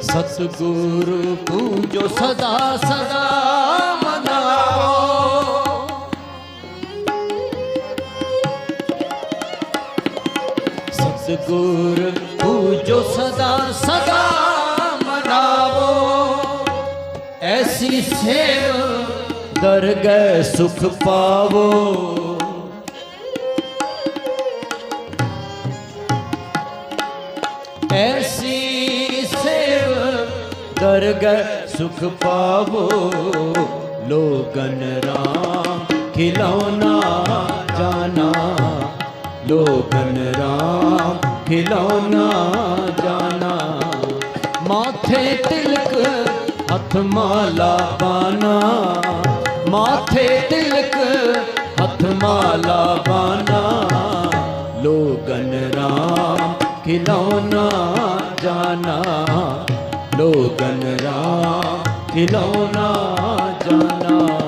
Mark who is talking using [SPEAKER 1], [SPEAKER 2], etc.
[SPEAKER 1] सतगुरु पूजो सदा सदा मनाओ। सतगुरु पूजो सदा सदा मनाओ। ऐसी सेव दरगह सुख पावो। ऐसी सेव दरगह सुख पावो। लोगन राम खिलौना जाना। लोगन राम खिलौना जाना। माथे तिलक हथ माला बाना। माथे तिलक हथ माला बाना। लोगन राम खिलौना जाना। लोगन राम खिलौना जाना।